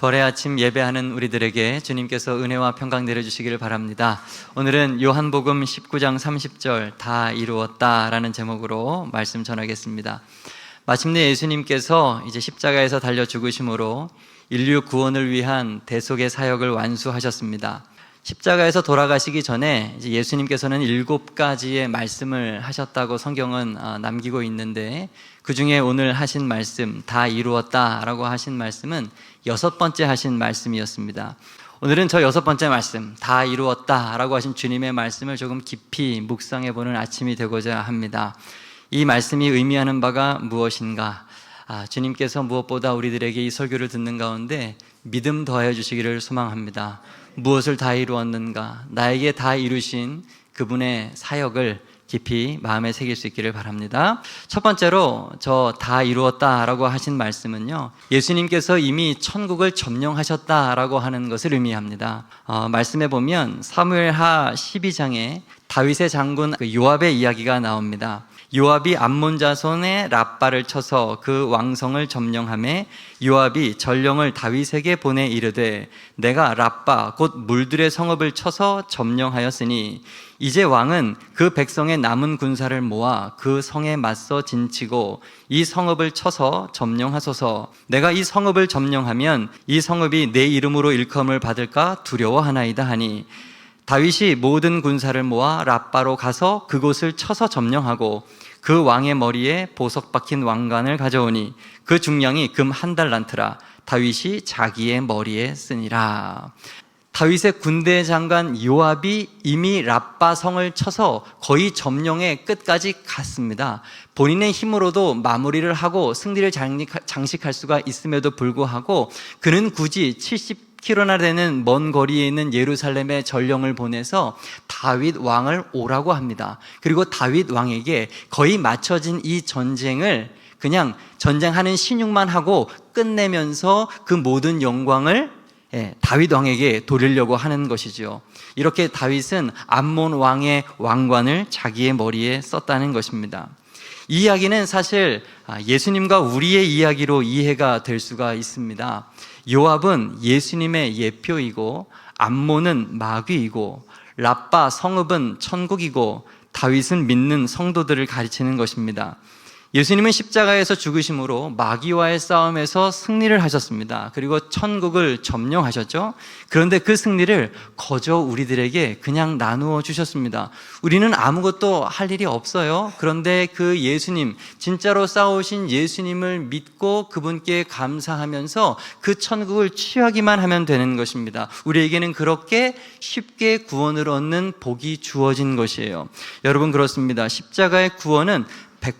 거래 아침 예배하는 우리들에게 주님께서 은혜와 평강 내려주시기를 바랍니다. 오늘은 요한복음 19장 30절 다 이루었다라는 제목으로 말씀 전하겠습니다. 마침내 예수님께서 이제 십자가에서 달려 죽으심으로 인류 구원을 위한 대속의 사역을 완수하셨습니다. 십자가에서 돌아가시기 전에 이제 예수님께서는 7가지의 말씀을 하셨다고 성경은 남기고 있는데, 그 중에 오늘 하신 말씀, 다 이루었다라고 하신 말씀은 6번째 하신 말씀이었습니다. 오늘은 저 6번째 말씀, 다 이루었다라고 하신 주님의 말씀을 조금 깊이 묵상해보는 아침이 되고자 합니다. 이 말씀이 의미하는 바가 무엇인가? 주님께서 무엇보다 우리들에게 이 설교를 듣는 가운데 믿음 더하여 주시기를 소망합니다. 무엇을 다 이루었는가? 나에게 다 이루신 그분의 사역을 깊이 마음에 새길 수 있기를 바랍니다. 첫 번째로 저 다 이루었다라고 하신 말씀은요, 예수님께서 이미 천국을 점령하셨다라고 하는 것을 의미합니다. 말씀해 보면 사무엘하 12장에 다윗의 장군 요압의 이야기가 나옵니다. 요압이 암몬 자손의 랍바를 쳐서 그 왕성을 점령하매 요압이 전령을 다윗에게 보내 이르되 내가 랍바 곧 물들의 성읍을 쳐서 점령하였으니 이제 왕은 그 백성의 남은 군사를 모아 그 성에 맞서 진치고 이 성읍을 쳐서 점령하소서. 내가 이 성읍을 점령하면 이 성읍이 내 이름으로 일컬음을 받을까 두려워하나이다 하니 다윗이 모든 군사를 모아 랍바로 가서 그곳을 쳐서 점령하고 그 왕의 머리에 보석 박힌 왕관을 가져오니 그 중량이 금 1달란트라. 다윗이 자기의 머리에 쓰니라. 다윗의 군대 장관 요압이 이미 랍바 성을 쳐서 거의 점령의 끝까지 갔습니다. 본인의 힘으로도 마무리를 하고 승리를 장식할 수가 있음에도 불구하고 그는 굳이 70km나 되는 먼 거리에 있는 예루살렘에 전령을 보내서 다윗 왕을 오라고 합니다. 그리고 다윗 왕에게 거의 맞춰진 이 전쟁을 그냥 전쟁하는 신용만 하고 끝내면서 그 모든 영광을 다윗 왕에게 돌리려고 하는 것이죠. 이렇게 다윗은 암몬 왕의 왕관을 자기의 머리에 썼다는 것입니다. 이 이야기는 사실 예수님과 우리의 이야기로 이해가 될 수가 있습니다. 요압은 예수님의 예표이고 암몬은 마귀이고 랍바 성읍은 천국이고 다윗은 믿는 성도들을 가르치는 것입니다. 예수님은 십자가에서 죽으심으로 마귀와의 싸움에서 승리를 하셨습니다. 그리고 천국을 점령하셨죠. 그런데 그 승리를 거저 우리들에게 그냥 나누어 주셨습니다. 우리는 아무것도 할 일이 없어요. 그런데 그 예수님, 진짜로 싸우신 예수님을 믿고 그분께 감사하면서 그 천국을 취하기만 하면 되는 것입니다. 우리에게는 그렇게 쉽게 구원을 얻는 복이 주어진 것이에요. 여러분, 그렇습니다. 십자가의 구원은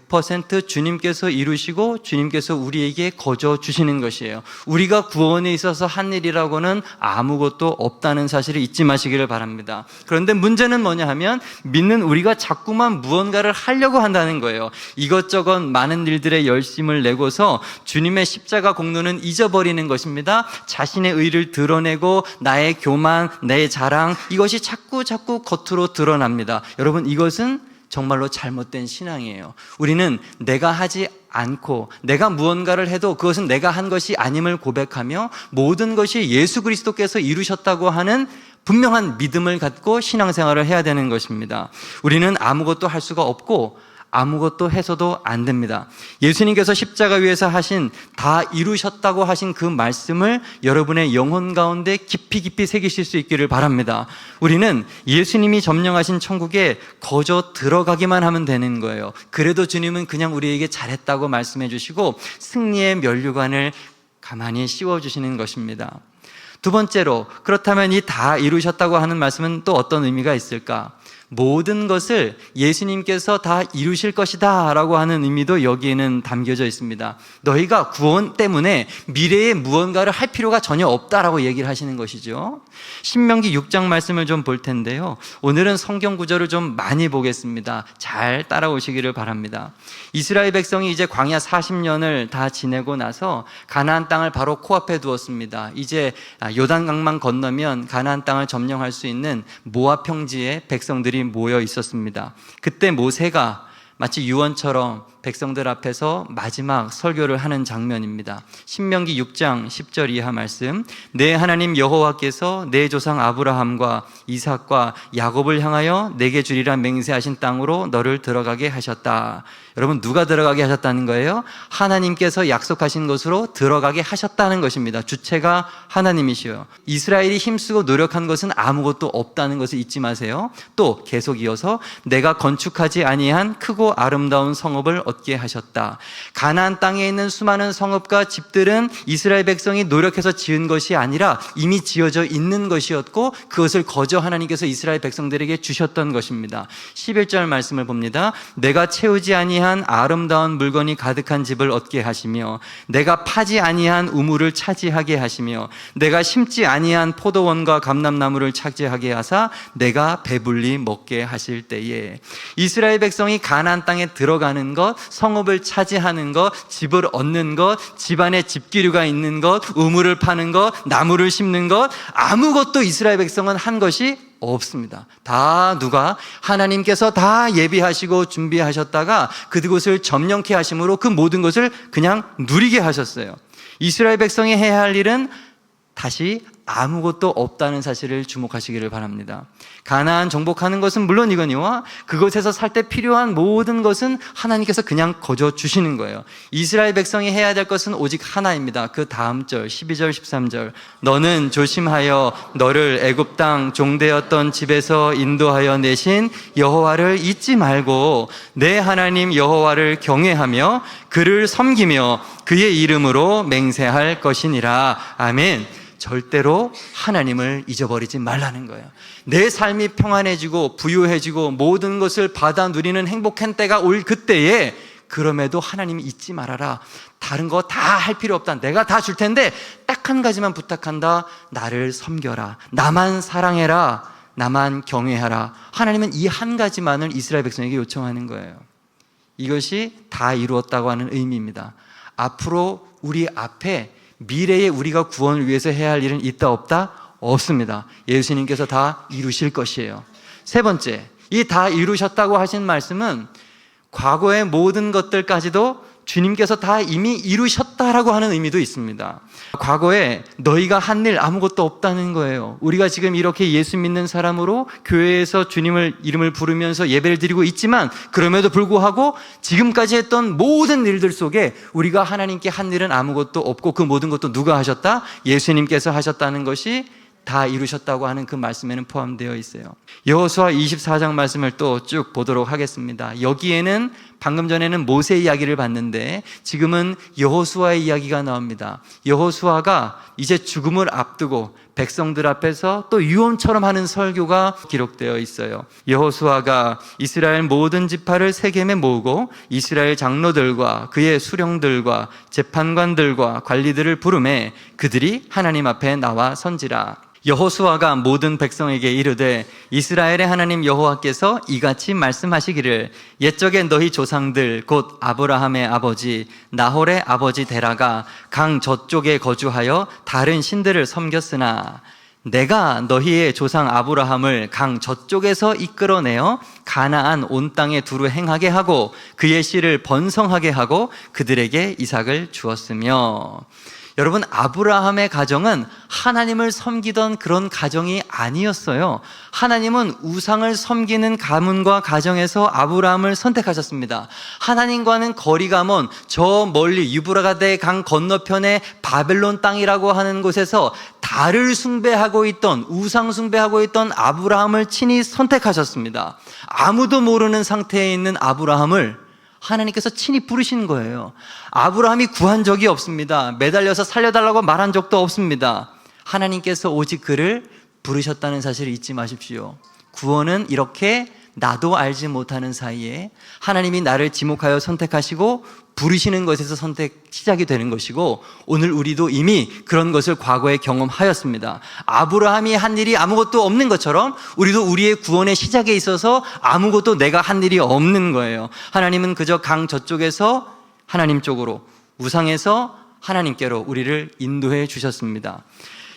100% 주님께서 이루시고 주님께서 우리에게 거저 주시는 것이에요. 우리가 구원에 있어서 한 일이라고는 아무것도 없다는 사실을 잊지 마시기를 바랍니다. 그런데 문제는 뭐냐 하면 믿는 우리가 자꾸만 무언가를 하려고 한다는 거예요. 이것저것 많은 일들에 열심을 내고서 주님의 십자가 공로는 잊어버리는 것입니다. 자신의 의를 드러내고 나의 교만, 내 자랑, 이것이 자꾸 겉으로 드러납니다. 여러분, 이것은 정말로 잘못된 신앙이에요. 우리는 내가 하지 않고 내가 무언가를 해도 그것은 내가 한 것이 아님을 고백하며 모든 것이 예수 그리스도께서 이루셨다고 하는 분명한 믿음을 갖고 신앙생활을 해야 되는 것입니다. 우리는 아무것도 할 수가 없고 아무것도 해서도 안 됩니다. 예수님께서 십자가 위에서 하신 다 이루셨다고 하신 그 말씀을 여러분의 영혼 가운데 깊이 새기실 수 있기를 바랍니다. 우리는 예수님이 점령하신 천국에 거저 들어가기만 하면 되는 거예요. 그래도 주님은 그냥 우리에게 잘했다고 말씀해 주시고 승리의 면류관을 가만히 씌워주시는 것입니다. 두 번째로, 그렇다면 이 다 이루셨다고 하는 말씀은 또 어떤 의미가 있을까? 모든 것을 예수님께서 다 이루실 것이다 라고 하는 의미도 여기에는 담겨져 있습니다. 너희가 구원 때문에 미래에 무언가를 할 필요가 전혀 없다라고 얘기를 하시는 것이죠. 신명기 6장 말씀을 좀 볼 텐데요, 오늘은 성경 구절을 좀 많이 보겠습니다. 잘 따라오시기를 바랍니다. 이스라엘 백성이 이제 광야 40년을 다 지내고 나서 가나안 땅을 바로 코앞에 두었습니다. 이제 요단강만 건너면 가나안 땅을 점령할 수 있는 모압 평지에 백성들이 모여 있었습니다. 그때 모세가 마치 유언처럼 백성들 앞에서 마지막 설교를 하는 장면입니다. 신명기 6장 10절 이하 말씀, 내 하나님 여호와께서 내 조상 아브라함과 이삭과 야곱을 향하여 내게 주리라 맹세하신 땅으로 너를 들어가게 하셨다. 여러분, 누가 들어가게 하셨다는 거예요? 하나님께서 약속하신 곳으로 들어가게 하셨다는 것입니다. 주체가 하나님이시요. 이스라엘이 힘쓰고 노력한 것은 아무것도 없다는 것을 잊지 마세요. 또 계속 이어서 내가 건축하지 아니한 크고 아름다운 성읍을 얻게 하셨다. 가나안 땅에 있는 수많은 성읍과 집들은 이스라엘 백성이 노력해서 지은 것이 아니라 이미 지어져 있는 것이었고 그것을 거저 하나님께서 이스라엘 백성들에게 주셨던 것입니다. 11절 말씀을 봅니다. 내가 채우지 아니한 아름다운 물건이 가득한 집을 얻게 하시며 내가 파지 아니한 우물을 차지하게 하시며 내가 심지 아니한 포도원과 감람나무를 차지하게 하사 내가 배불리 먹게 하실 때에. 이스라엘 백성이 가나안 땅에 들어가는 것, 성읍을 차지하는 것, 집을 얻는 것, 집안에 집기류가 있는 것, 우물을 파는 것, 나무를 심는 것, 아무것도 이스라엘 백성은 한 것이 없습니다. 다 누가? 하나님께서 다 예비하시고 준비하셨다가 그곳을 점령케 하심으로 그 모든 것을 그냥 누리게 하셨어요. 이스라엘 백성이 해야 할 일은 다시 아무것도 없다는 사실을 주목하시기를 바랍니다. 가나안 정복하는 것은 물론이거니와 그곳에서 살 때 필요한 모든 것은 하나님께서 그냥 거저 주시는 거예요. 이스라엘 백성이 해야 될 것은 오직 하나입니다. 그 다음 절 12절 13절, 너는 조심하여 너를 애굽 땅 종되었던 집에서 인도하여 내신 여호와를 잊지 말고 내 하나님 여호와를 경외하며 그를 섬기며 그의 이름으로 맹세할 것이니라. 아멘. 절대로 하나님을 잊어버리지 말라는 거예요. 내 삶이 평안해지고 부유해지고 모든 것을 받아 누리는 행복한 때가 올 그때에 그럼에도 하나님 잊지 말아라. 다른 거 다 할 필요 없다. 내가 다 줄 텐데 딱 한 가지만 부탁한다. 나를 섬겨라. 나만 사랑해라. 나만 경외하라. 하나님은 이 한 가지만을 이스라엘 백성에게 요청하는 거예요. 이것이 다 이루었다고 하는 의미입니다. 앞으로 우리 앞에 미래에 우리가 구원을 위해서 해야 할 일은 있다 없다? 없습니다. 예수님께서 다 이루실 것이에요. 세 번째, 이 다 이루셨다고 하신 말씀은 과거의 모든 것들까지도 주님께서 다 이미 이루셨다라고 하는 의미도 있습니다. 과거에 너희가 한 일 아무것도 없다는 거예요. 우리가 지금 이렇게 예수 믿는 사람으로 교회에서 주님을 이름을 부르면서 예배를 드리고 있지만 그럼에도 불구하고 지금까지 했던 모든 일들 속에 우리가 하나님께 한 일은 아무것도 없고 그 모든 것도 누가 하셨다? 예수님께서 하셨다는 것이 다 이루셨다고 하는 그 말씀에는 포함되어 있어요. 여호수아 24장 말씀을 또 쭉 보도록 하겠습니다. 여기에는 방금 전에는 모세 이야기를 봤는데 지금은 여호수아의 이야기가 나옵니다. 여호수아가 이제 죽음을 앞두고 백성들 앞에서 또 유언처럼 하는 설교가 기록되어 있어요. 여호수아가 이스라엘 모든 지파를 세겜에 모으고 이스라엘 장로들과 그의 수령들과 재판관들과 관리들을 부르매 그들이 하나님 앞에 나와 선지라. 여호수아가 모든 백성에게 이르되 이스라엘의 하나님 여호와께서 이같이 말씀하시기를 옛적에 너희 조상들 곧 아브라함의 아버지 나홀의 아버지 데라가 강 저쪽에 거주하여 다른 신들을 섬겼으나 내가 너희의 조상 아브라함을 강 저쪽에서 이끌어내어 가나안 온 땅에 두루 행하게 하고 그의 씨를 번성하게 하고 그들에게 이삭을 주었으며. 여러분, 아브라함의 가정은 하나님을 섬기던 그런 가정이 아니었어요. 하나님은 우상을 섬기는 가문과 가정에서 아브라함을 선택하셨습니다. 하나님과는 거리가 먼 저 멀리 유브라데 강 건너편의 바벨론 땅이라고 하는 곳에서 달을 숭배하고 있던, 우상 숭배하고 있던 아브라함을 친히 선택하셨습니다. 아무도 모르는 상태에 있는 아브라함을 하나님께서 친히 부르신 거예요. 아브라함이 구한 적이 없습니다. 매달려서 살려달라고 말한 적도 없습니다. 하나님께서 오직 그를 부르셨다는 사실을 잊지 마십시오. 구원은 이렇게 나도 알지 못하는 사이에 하나님이 나를 지목하여 선택하시고 부르시는 것에서 시작이 되는 것이고, 오늘 우리도 이미 그런 것을 과거에 경험하였습니다. 아브라함이 한 일이 아무것도 없는 것처럼 우리도 우리의 구원의 시작에 있어서 아무것도 내가 한 일이 없는 거예요. 하나님은 그저 강 저쪽에서 하나님 쪽으로, 우상에서 하나님께로 우리를 인도해 주셨습니다.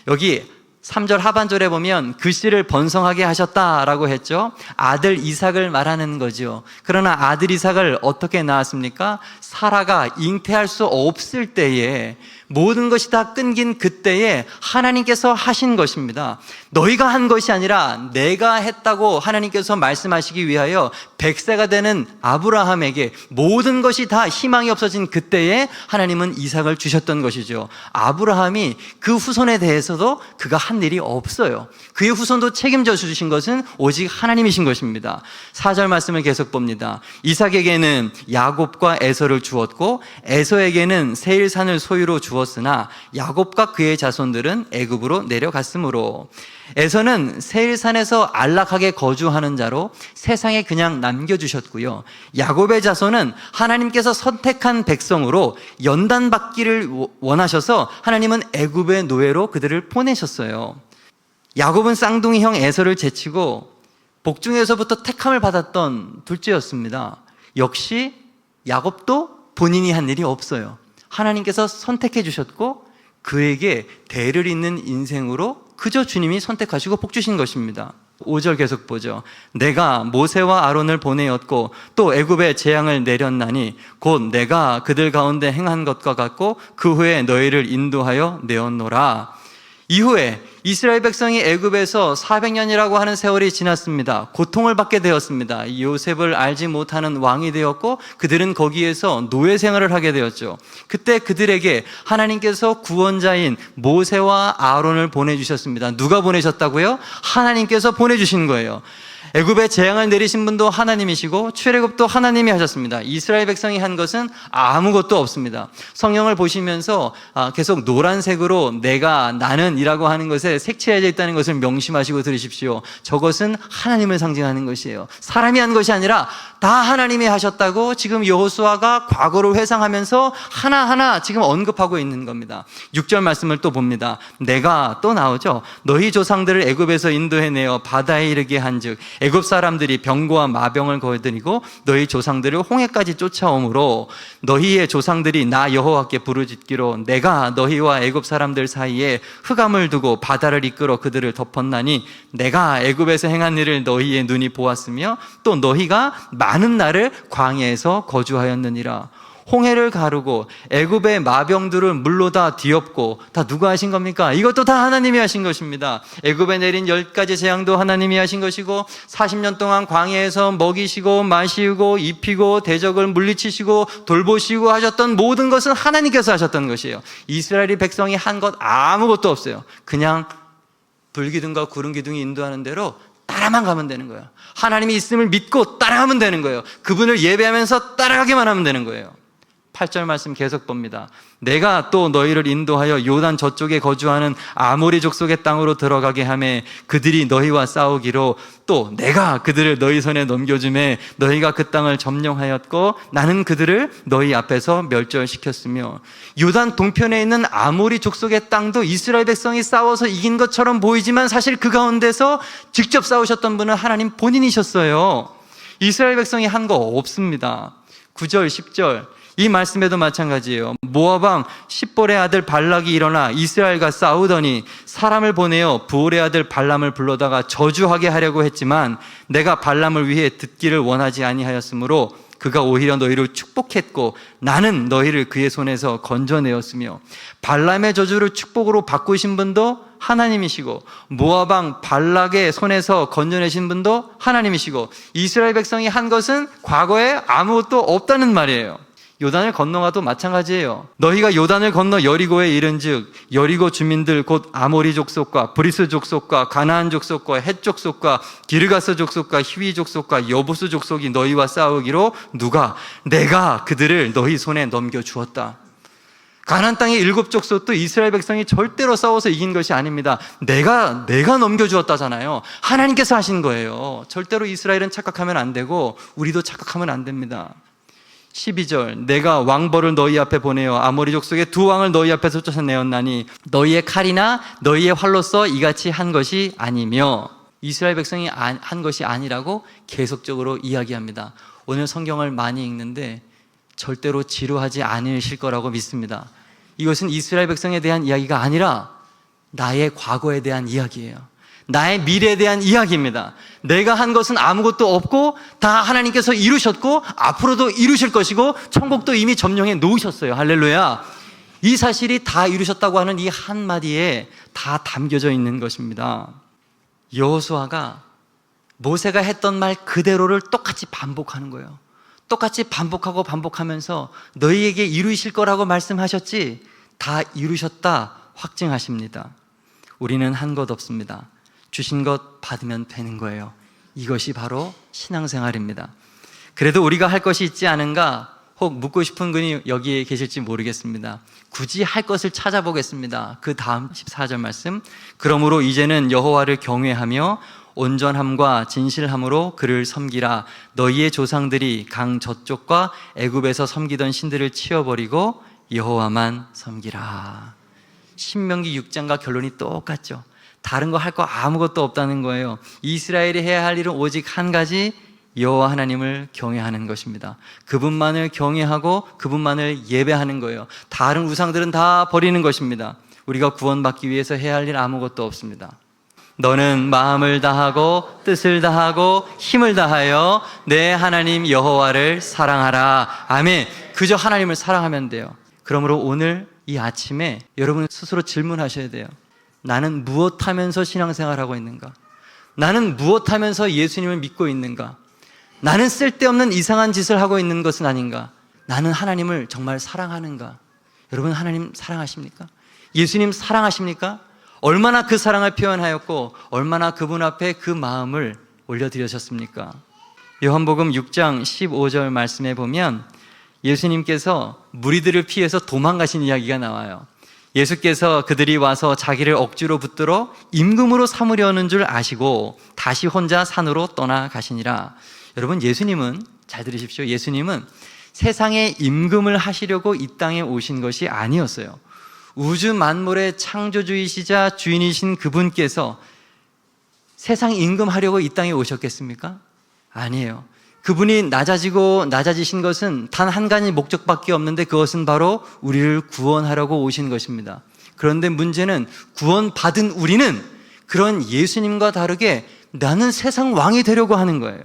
여기 3절 하반절에 보면 그 씨를 번성하게 하셨다라고 했죠. 아들 이삭을 말하는 거죠. 그러나 아들 이삭을 어떻게 낳았습니까? 사라가 잉태할 수 없을 때에, 모든 것이 다 끊긴 그때에 하나님께서 하신 것입니다. 너희가 한 것이 아니라 내가 했다고 하나님께서 말씀하시기 위하여 100세가 되는 아브라함에게 모든 것이 다 희망이 없어진 그때에 하나님은 이삭을 주셨던 것이죠. 아브라함이 그 후손에 대해서도 그가 한 일이 없어요. 그의 후손도 책임져 주신 것은 오직 하나님이신 것입니다. 4절 말씀을 계속 봅니다. 이삭에게는 야곱과 에서를 주었고 에서에게는 세일산을 소유로 주었으나 야곱과 그의 자손들은 애굽으로 내려갔으므로. 에서는 세일산에서 안락하게 거주하는 자로 세상에 그냥 남겨주셨고요. 야곱의 자손은 하나님께서 선택한 백성으로 연단받기를 원하셔서 하나님은 애굽의 노예로 그들을 보내셨어요. 야곱은 쌍둥이 형 에서를 제치고 복중에서부터 택함을 받았던 둘째였습니다. 역시 야곱도 본인이 한 일이 없어요. 하나님께서 선택해 주셨고 그에게 대를 잇는 인생으로 그저 주님이 선택하시고 복 주신 것입니다. 5절 계속 보죠. 내가 모세와 아론을 보내었고 또 애굽에 재앙을 내렸나니 곧 내가 그들 가운데 행한 것과 같고 그 후에 너희를 인도하여 내었노라. 이후에 이스라엘 백성이 애굽에서 400년이라고 하는 세월이 지났습니다. 고통을 받게 되었습니다. 요셉을 알지 못하는 왕이 되었고 그들은 거기에서 노예 생활을 하게 되었죠. 그때 그들에게 하나님께서 구원자인 모세와 아론을 보내주셨습니다. 누가 보내셨다고요? 하나님께서 보내주신 거예요. 애굽에 재앙을 내리신 분도 하나님이시고 출애굽도 하나님이 하셨습니다. 이스라엘 백성이 한 것은 아무것도 없습니다. 성경을 보시면서 계속 노란색으로 내가 나는 이라고 하는 것에 색칠해져 있다는 것을 명심하시고 들으십시오. 저것은 하나님을 상징하는 것이에요. 사람이 한 것이 아니라 다 하나님이 하셨다고 지금 여호수아가 과거를 회상하면서 하나하나 지금 언급하고 있는 겁니다. 6절 말씀을 또 봅니다. 내가 또 나오죠. 너희 조상들을 애굽에서 인도해내어 바다에 이르게 한즉 애굽 사람들이 병과 마병을 거두니고 너희 조상들을 홍해까지 쫓아오므로 너희의 조상들이 나 여호와께 부르짖기로 내가 너희와 애굽 사람들 사이에 흑암을 두고 바다를 이끌어 그들을 덮었나니 내가 애굽에서 행한 일을 너희의 눈이 보았으며 또 너희가 많은 날을 광야에서 거주하였느니라. 홍해를 가르고 애굽의 마병들을 물로 다 뒤엎고 다 누가 하신 겁니까? 이것도 다 하나님이 하신 것입니다. 애굽에 내린 10가지 재앙도 하나님이 하신 것이고 40년 동안 광야에서 먹이시고 마시고 입히고 대적을 물리치시고 돌보시고 하셨던 모든 것은 하나님께서 하셨던 것이에요. 이스라엘이 백성이 한 것 아무것도 없어요. 그냥 불기둥과 구름기둥이 인도하는 대로 따라만 가면 되는 거예요. 하나님이 있음을 믿고 따라가면 되는 거예요. 그분을 예배하면서 따라가기만 하면 되는 거예요. 8절 말씀 계속 봅니다. 내가 또 너희를 인도하여 요단 저쪽에 거주하는 아모리 족속의 땅으로 들어가게 하매 그들이 너희와 싸우기로 또 내가 그들을 너희 손에 넘겨주매 너희가 그 땅을 점령하였고 나는 그들을 너희 앞에서 멸절시켰으며. 요단 동편에 있는 아모리 족속의 땅도 이스라엘 백성이 싸워서 이긴 것처럼 보이지만 사실 그 가운데서 직접 싸우셨던 분은 하나님 본인이셨어요. 이스라엘 백성이 한 거 없습니다. 9절 10절 이 말씀에도 마찬가지예요. 모압 왕 십볼의 아들 발락이 일어나 이스라엘과 싸우더니 사람을 보내어 부올의 아들 발람을 불러다가 저주하게 하려고 했지만 내가 발람을 위해 듣기를 원하지 아니하였으므로 그가 오히려 너희를 축복했고 나는 너희를 그의 손에서 건져내었으며. 발람의 저주를 축복으로 바꾸신 분도 하나님이시고 모압 왕 발락의 손에서 건져내신 분도 하나님이시고 이스라엘 백성이 한 것은 과거에 아무것도 없다는 말이에요. 요단을 건너가도 마찬가지예요. 너희가 요단을 건너 여리고에 이른즉 여리고 주민들 곧 아모리 족속과 브리스 족속과 가나안 족속과 헷 족속과 기르가스 족속과 히위 족속과 여부스 족속이 너희와 싸우기로 누가 내가 그들을 너희 손에 넘겨주었다. 가나안 땅의 7족속도 이스라엘 백성이 절대로 싸워서 이긴 것이 아닙니다. 내가 넘겨주었다잖아요. 하나님께서 하신 거예요. 절대로 이스라엘은 착각하면 안 되고 우리도 착각하면 안 됩니다. 12절 내가 왕벌을 너희 앞에 보내어 아모리 족속의 2왕을 너희 앞에서 쫓아내었나니 너희의 칼이나 너희의 활로써 이같이 한 것이 아니며. 이스라엘 백성이 한 것이 아니라고 계속적으로 이야기합니다. 오늘 성경을 많이 읽는데 절대로 지루하지 않으실 거라고 믿습니다. 이것은 이스라엘 백성에 대한 이야기가 아니라 나의 과거에 대한 이야기예요. 나의 미래에 대한 이야기입니다. 내가 한 것은 아무것도 없고 다 하나님께서 이루셨고 앞으로도 이루실 것이고 천국도 이미 점령해 놓으셨어요. 할렐루야. 이 사실이 다 이루셨다고 하는 이 한마디에 다 담겨져 있는 것입니다. 여호수아가 모세가 했던 말 그대로를 똑같이 반복하는 거예요. 똑같이 반복하고 반복하면서 너희에게 이루실 거라고 말씀하셨지 다 이루셨다 확증하십니다. 우리는 한 것 없습니다. 주신 것 받으면 되는 거예요. 이것이 바로 신앙생활입니다. 그래도 우리가 할 것이 있지 않은가 혹 묻고 싶은 분이 여기에 계실지 모르겠습니다. 굳이 할 것을 찾아보겠습니다. 그 다음 14절 말씀, 그러므로 이제는 여호와를 경외하며 온전함과 진실함으로 그를 섬기라. 너희의 조상들이 강 저쪽과 애굽에서 섬기던 신들을 치워버리고 여호와만 섬기라. 신명기 6장과 결론이 똑같죠. 다른 거 할 거 아무것도 없다는 거예요. 이스라엘이 해야 할 일은 오직 한 가지, 여호와 하나님을 경외하는 것입니다. 그분만을 경외하고 그분만을 예배하는 거예요. 다른 우상들은 다 버리는 것입니다. 우리가 구원받기 위해서 해야 할 일 아무것도 없습니다. 너는 마음을 다하고 뜻을 다하고 힘을 다하여 내 하나님 여호와를 사랑하라. 아멘. 그저 하나님을 사랑하면 돼요. 그러므로 오늘 이 아침에 여러분 스스로 질문하셔야 돼요. 나는 무엇하면서 신앙생활하고 있는가? 나는 무엇하면서 예수님을 믿고 있는가? 나는 쓸데없는 이상한 짓을 하고 있는 것은 아닌가? 나는 하나님을 정말 사랑하는가? 여러분 하나님 사랑하십니까? 예수님 사랑하십니까? 얼마나 그 사랑을 표현하였고 얼마나 그분 앞에 그 마음을 올려드리셨습니까? 요한복음 6장 15절 말씀에 보면 예수님께서 무리들을 피해서 도망가신 이야기가 나와요. 예수께서 그들이 와서 자기를 억지로 붙들어 임금으로 삼으려는 줄 아시고 다시 혼자 산으로 떠나가시니라. 여러분 예수님은 잘 들으십시오. 예수님은 세상에 임금을 하시려고 이 땅에 오신 것이 아니었어요. 우주 만물의 창조주이시자 주인이신 그분께서 세상 임금하려고 이 땅에 오셨겠습니까? 아니에요. 그분이 낮아지신 것은 단 한 가지 목적밖에 없는데 그것은 바로 우리를 구원하려고 오신 것입니다. 그런데 문제는 구원받은 우리는 그런 예수님과 다르게 나는 세상 왕이 되려고 하는 거예요.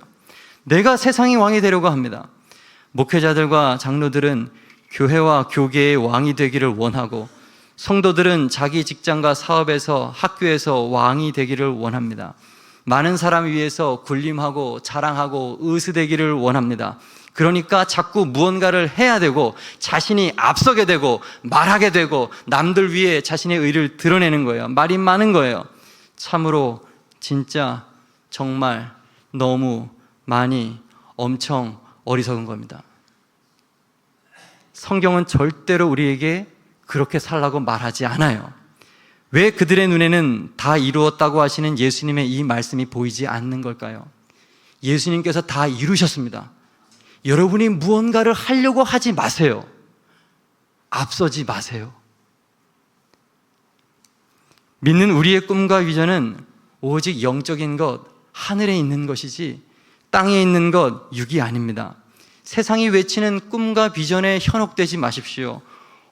내가 세상의 왕이 되려고 합니다. 목회자들과 장로들은 교회와 교계의 왕이 되기를 원하고 성도들은 자기 직장과 사업에서 학교에서 왕이 되기를 원합니다. 많은 사람 위해서 군림하고 자랑하고 의스되기를 원합니다. 그러니까 자꾸 무언가를 해야 되고 자신이 앞서게 되고 말하게 되고 남들 위해 자신의 의를 드러내는 거예요. 말이 많은 거예요. 참으로 진짜 정말 너무 많이 엄청 어리석은 겁니다. 성경은 절대로 우리에게 그렇게 살라고 말하지 않아요. 왜 그들의 눈에는 다 이루었다고 하시는 예수님의 이 말씀이 보이지 않는 걸까요? 예수님께서 다 이루셨습니다. 여러분이 무언가를 하려고 하지 마세요. 앞서지 마세요. 믿는 우리의 꿈과 비전은 오직 영적인 것, 하늘에 있는 것이지 땅에 있는 것, 육이 아닙니다. 세상이 외치는 꿈과 비전에 현혹되지 마십시오.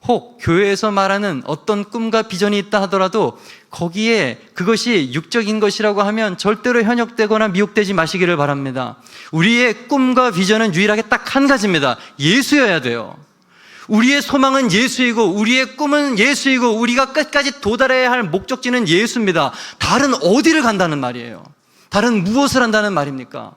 혹 교회에서 말하는 어떤 꿈과 비전이 있다 하더라도 거기에 그것이 육적인 것이라고 하면 절대로 현혹되거나 미혹되지 마시기를 바랍니다. 우리의 꿈과 비전은 유일하게 딱 한 가지입니다. 예수여야 돼요. 우리의 소망은 예수이고 우리의 꿈은 예수이고 우리가 끝까지 도달해야 할 목적지는 예수입니다. 다른 어디를 간다는 말이에요? 다른 무엇을 한다는 말입니까?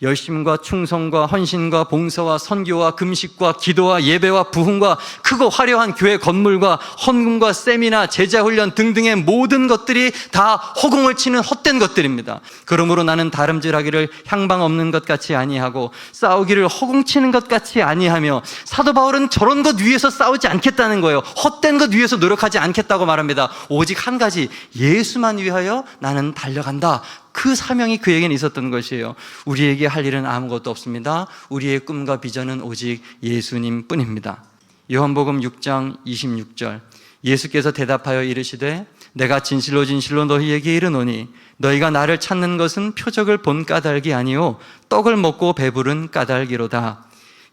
열심과 충성과 헌신과 봉사와 선교와 금식과 기도와 예배와 부흥과 크고 화려한 교회 건물과 헌금과 세미나 제자훈련 등등의 모든 것들이 다 허공을 치는 헛된 것들입니다. 그러므로 나는 다름질하기를 향방 없는 것 같이 아니하고 싸우기를 허공치는 것 같이 아니하며, 사도 바울은 저런 것 위해서 싸우지 않겠다는 거예요. 헛된 것 위해서 노력하지 않겠다고 말합니다. 오직 한 가지, 예수만 위하여 나는 달려간다. 그 사명이 그에게는 있었던 것이에요. 우리에게 할 일은 아무것도 없습니다. 우리의 꿈과 비전은 오직 예수님 뿐입니다. 요한복음 6장 26절, 예수께서 대답하여 이르시되 내가 진실로 진실로 너희에게 이르노니 너희가 나를 찾는 것은 표적을 본 까닭이 아니요 떡을 먹고 배부른 까닭이로다.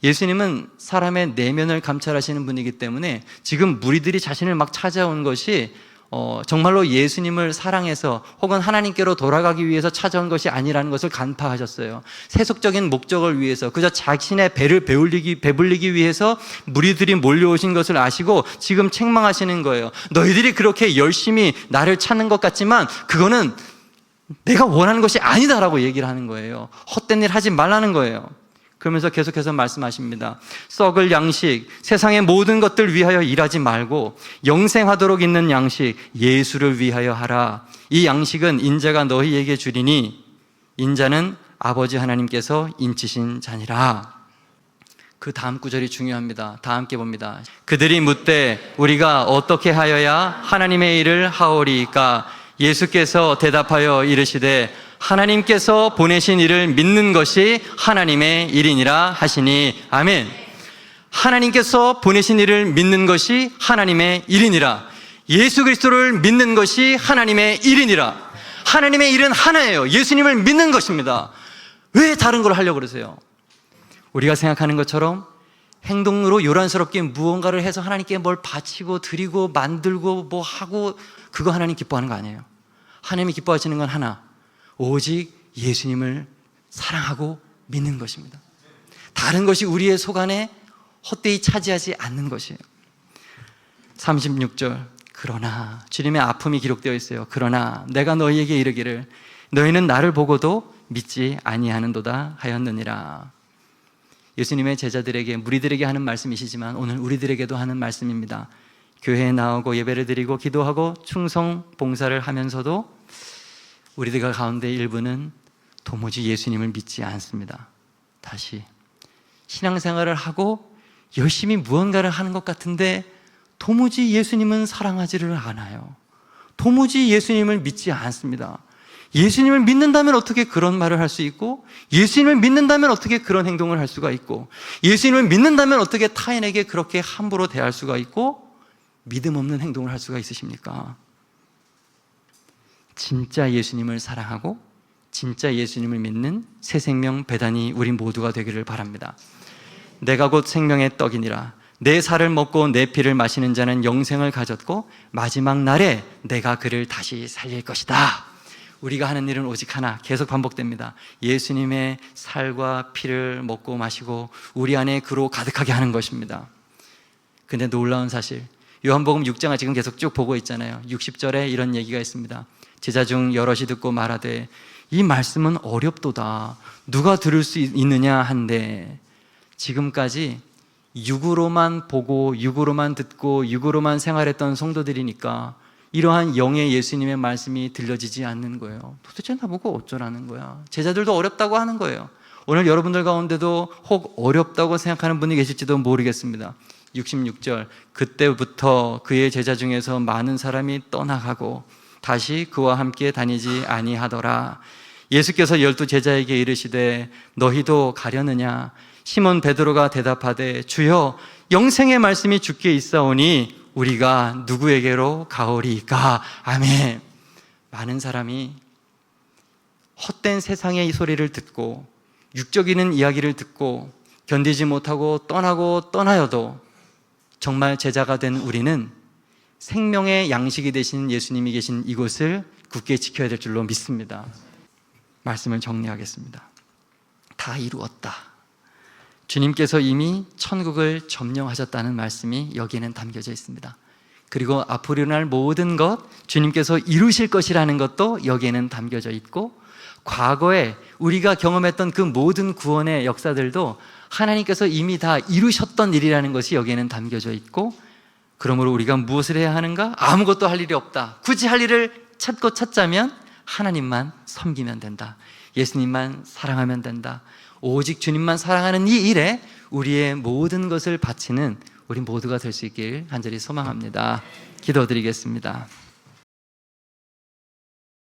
예수님은 사람의 내면을 감찰하시는 분이기 때문에 지금 무리들이 자신을 막 찾아온 것이 정말로 예수님을 사랑해서 혹은 하나님께로 돌아가기 위해서 찾아온 것이 아니라는 것을 간파하셨어요. 세속적인 목적을 위해서 그저 자신의 배를 배불리기 위해서 무리들이 몰려오신 것을 아시고 지금 책망하시는 거예요. 너희들이 그렇게 열심히 나를 찾는 것 같지만 그거는 내가 원하는 것이 아니다라고 얘기를 하는 거예요. 헛된 일 하지 말라는 거예요. 그러면서 계속해서 말씀하십니다. 썩을 양식, 세상의 모든 것들 위하여 일하지 말고 영생하도록 있는 양식, 예수를 위하여 하라. 이 양식은 인자가 너희에게 주리니 인자는 아버지 하나님께서 인치신 자니라. 그 다음 구절이 중요합니다. 다 함께 봅니다. 그들이 묻되 우리가 어떻게 하여야 하나님의 일을 하오리까? 예수께서 대답하여 이르시되 하나님께서 보내신 이를 믿는 것이 하나님의 일이니라 하시니. 아멘. 하나님께서 보내신 이를 믿는 것이 하나님의 일이니라. 예수 그리스도를 믿는 것이 하나님의 일이니라. 하나님의 일은 하나예요. 예수님을 믿는 것입니다. 왜 다른 걸 하려고 그러세요? 우리가 생각하는 것처럼 행동으로 요란스럽게 무언가를 해서 하나님께 뭘 바치고 드리고 만들고 뭐 하고 그거 하나님 기뻐하는 거 아니에요. 하나님이 기뻐하시는 건 하나, 오직 예수님을 사랑하고 믿는 것입니다. 다른 것이 우리의 속 안에 헛되이 차지하지 않는 것이에요. 36절, 그러나 주님의 아픔이 기록되어 있어요. 그러나 내가 너희에게 이르기를 너희는 나를 보고도 믿지 아니하는도다 하였느니라. 예수님의 제자들에게, 무리들에게 하는 말씀이시지만 오늘 우리들에게도 하는 말씀입니다. 교회에 나오고 예배를 드리고 기도하고 충성 봉사를 하면서도 우리들 가운데 일부는 도무지 예수님을 믿지 않습니다. 다시 신앙생활을 하고 열심히 무언가를 하는 것 같은데 도무지 예수님은 사랑하지를 않아요. 도무지 예수님을 믿지 않습니다. 예수님을 믿는다면 어떻게 그런 말을 할 수 있고, 예수님을 믿는다면 어떻게 그런 행동을 할 수가 있고, 예수님을 믿는다면 어떻게 타인에게 그렇게 함부로 대할 수가 있고 믿음 없는 행동을 할 수가 있으십니까? 진짜 예수님을 사랑하고 진짜 예수님을 믿는 새 생명 배단이 우리 모두가 되기를 바랍니다. 내가 곧 생명의 떡이니라. 내 살을 먹고 내 피를 마시는 자는 영생을 가졌고 마지막 날에 내가 그를 다시 살릴 것이다. 우리가 하는 일은 오직 하나, 계속 반복됩니다. 예수님의 살과 피를 먹고 마시고 우리 안에 그로 가득하게 하는 것입니다. 근데 놀라운 사실, 요한복음 6장을 지금 계속 쭉 보고 있잖아요. 60절에 이런 얘기가 있습니다. 제자 중 여럿이 듣고 말하되 이 말씀은 어렵도다. 누가 들을 수 있느냐 한데, 지금까지 육으로만 보고 육으로만 듣고 육으로만 생활했던 성도들이니까 이러한 영의 예수님의 말씀이 들려지지 않는 거예요. 도대체 나보고 어쩌라는 거야. 제자들도 어렵다고 하는 거예요. 오늘 여러분들 가운데도 혹 어렵다고 생각하는 분이 계실지도 모르겠습니다. 66절, 그때부터 그의 제자 중에서 많은 사람이 떠나가고 다시 그와 함께 다니지 아니하더라. 예수께서 12 제자에게 이르시되 너희도 가려느냐? 시몬 베드로가 대답하되 주여, 영생의 말씀이 주께 있사오니 우리가 누구에게로 가오리까? 아멘. 많은 사람이 헛된 세상의 이 소리를 듣고 육적인 이야기를 듣고 견디지 못하고 떠나여도 정말 제자가 된 우리는 생명의 양식이 되신 예수님이 계신 이곳을 굳게 지켜야 될 줄로 믿습니다. 말씀을 정리하겠습니다. 다 이루었다. 주님께서 이미 천국을 점령하셨다는 말씀이 여기에는 담겨져 있습니다. 그리고 앞으로 일어날 모든 것, 주님께서 이루실 것이라는 것도 여기에는 담겨져 있고, 과거에 우리가 경험했던 그 모든 구원의 역사들도 하나님께서 이미 다 이루셨던 일이라는 것이 여기에는 담겨져 있고, 그러므로 우리가 무엇을 해야 하는가? 아무것도 할 일이 없다. 굳이 할 일을 찾자면 하나님만 섬기면 된다. 예수님만 사랑하면 된다. 오직 주님만 사랑하는 이 일에 우리의 모든 것을 바치는 우리 모두가 될 수 있길 간절히 소망합니다. 기도드리겠습니다.